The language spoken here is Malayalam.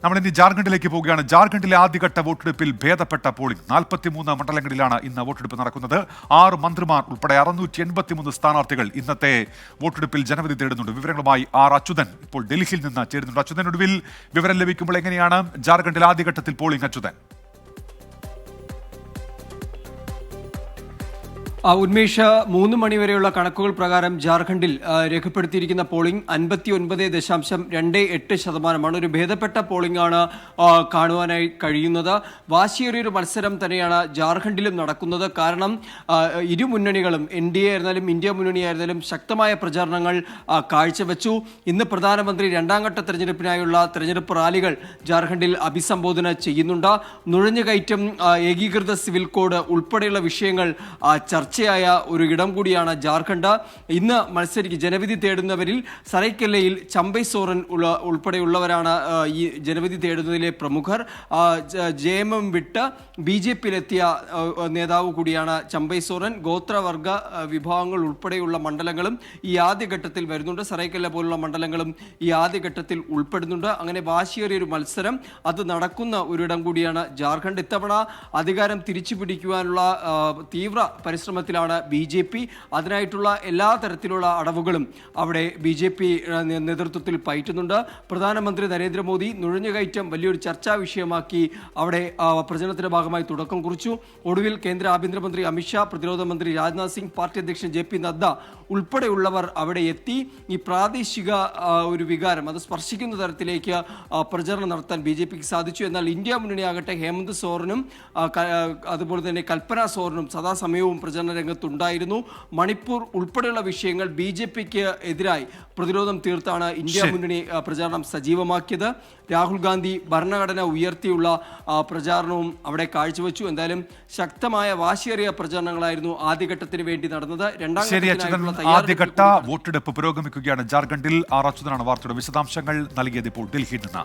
നമ്മൾ ഇനി ജാർഖണ്ഡിലേക്ക് പോവുകയാണ്. ജാർഖണ്ഡിലെ ആദ്യഘട്ട വോട്ടെടുപ്പിൽ ഭേദപ്പെട്ട പോളിംഗ്. 43 മണ്ഡലങ്ങളിലാണ് ഇന്ന് വോട്ടെടുപ്പ് നടക്കുന്നത്. 6 മന്ത്രിമാർ ഉൾപ്പെടെ 683 സ്ഥാനാർത്ഥികൾ ഇന്നത്തെ വോട്ടെടുപ്പിൽ ജനവിധി തേടുന്നുണ്ട്. വിവരങ്ങളുമായി അച്യുതൻ ഇപ്പോൾ ഡൽഹിയിൽ നിന്ന് ചേരുന്നുണ്ട്. അച്യുതൻ, ഒടുവിൽ വിവരം ലഭിക്കുമ്പോൾ എങ്ങനെയാണ് ജാർഖണ്ഡിൽ ആദ്യഘട്ടത്തിൽ പോളിംഗ്? അച്യുതൻ. ഉന്മേഷ 3 മണിവരെയുള്ള കണക്കുകൾ പ്രകാരം ജാർഖണ്ഡിൽ രേഖപ്പെടുത്തിയിരിക്കുന്ന പോളിംഗ് 59.28%. ഒരു ഭേദപ്പെട്ട പോളിംഗ് ആണ് കാണുവാനായി കഴിയുന്നത്. വാശിയേറിയൊരു മത്സരം തന്നെയാണ് ജാർഖണ്ഡിലും നടക്കുന്നത്. കാരണം ഇരു മുന്നണികളും, NDA ആയിരുന്നാലും ഇന്ത്യ മുന്നണിയായിരുന്നാലും ശക്തമായ പ്രചാരണങ്ങൾ കാഴ്ചവെച്ചു. ഇന്ന് പ്രധാനമന്ത്രി 2ാം ഘട്ട തെരഞ്ഞെടുപ്പിനായുള്ള തെരഞ്ഞെടുപ്പ് റാലികൾ ജാർഖണ്ഡിൽ അഭിസംബോധന ചെയ്യുന്നുണ്ട്. നുഴഞ്ഞുകയറ്റം, ഏകീകൃത സിവിൽ കോഡ് ഉൾപ്പെടെയുള്ള വിഷയങ്ങൾ ചർച്ചയായ ഒരു ഇടം കൂടിയാണ് ജാർഖണ്ഡ്. ഇന്ന് ജനവിധി തേടുന്നവരിൽ സറൈക്കെല്ലയിൽ ചമ്പൈ സോറൻ ഉൾപ്പെടെയുള്ളവരാണ് ഈ ജനവിധി തേടുന്നതിലെ പ്രമുഖർ. JMM വിട്ട് BJPയിലെത്തിയ നേതാവ് കൂടിയാണ് ചമ്പൈ സോറൻ. ഗോത്രവർഗ വിഭാഗങ്ങൾ ഉൾപ്പെടെയുള്ള മണ്ഡലങ്ങളും ഈ ആദ്യഘട്ടത്തിൽ വരുന്നുണ്ട്. സറൈക്കെല്ല പോലുള്ള മണ്ഡലങ്ങളും ഈ ആദ്യഘട്ടത്തിൽ ഉൾപ്പെടുന്നുണ്ട്. അങ്ങനെ വാശിയേറിയൊരു മത്സരം അത് നടക്കുന്ന ഒരിടം കൂടിയാണ് ജാർഖണ്ഡ്. ഇത്തവണ അധികാരം തിരിച്ചു പിടിക്കുവാനുള്ള തീവ്ര പരിശ്രമത്തിലാണ് BJP. അതിനായിട്ടുള്ള എല്ലാ തരത്തിലുള്ള അടവുകളും അവിടെ BJP നേതൃത്വത്തിൽ പയറ്റുന്നുണ്ട്. പ്രധാനമന്ത്രി നരേന്ദ്രമോദി നുഴഞ്ഞുകയറ്റം വലിയൊരു ചർച്ചാ വിഷയമാക്കി അവിടെ പ്രചരണത്തിന്റെ ഭാഗമായി തുടക്കം കുറിച്ചു. ഒടുവിൽ കേന്ദ്ര ആഭ്യന്തരമന്ത്രി അമിത്ഷാ, പ്രതിരോധ മന്ത്രി രാജ്നാഥ് സിംഗ്, പാർട്ടി അധ്യക്ഷൻ JP നദ്ദ ഉൾപ്പെടെയുള്ളവർ അവിടെ എത്തി ഈ പ്രാദേശിക ഒരു വികാരം അത് സ്പർശിക്കുന്ന തരത്തിലേക്ക് പ്രചരണം നടത്താൻ BJPക്ക് സാധിച്ചു. എന്നാൽ ഇന്ത്യ മുന്നണിയാകട്ടെ ഹേമന്ത് സോറനും അതുപോലെ തന്നെ കൽപ്പന സോറനും സദാസമയവും പ്രചരണ രംഗത്തുണ്ടായിരുന്നു. മണിപ്പൂർ ഉൾപ്പെടെയുള്ള വിഷയങ്ങൾ BJPക്ക് എതിരായി പ്രതിരോധം തീർത്താണ് ഇന്ത്യ മുന്നണി പ്രചാരണം സജീവമാക്കിയത്. രാഹുൽ ഗാന്ധി ഭരണഘടന ഉയർത്തിയുള്ള പ്രചാരണവും അവിടെ കാഴ്ചവെച്ചു. എന്തായാലും ശക്തമായ വാശിയേറിയ പ്രചാരണങ്ങളായിരുന്നു ആദ്യഘട്ടത്തിന് വേണ്ടി നടന്നത്. ആദ്യഘട്ട വോട്ടെടുപ്പ് പുരോഗമിക്കുകയാണ് ജാർഖണ്ഡിൽ. അച്യുതനാണ് വാർത്തയുടെ വിശദാംശങ്ങൾ നൽകിയത് ഇപ്പോൾ ഡൽഹിയിൽ നിന്ന്.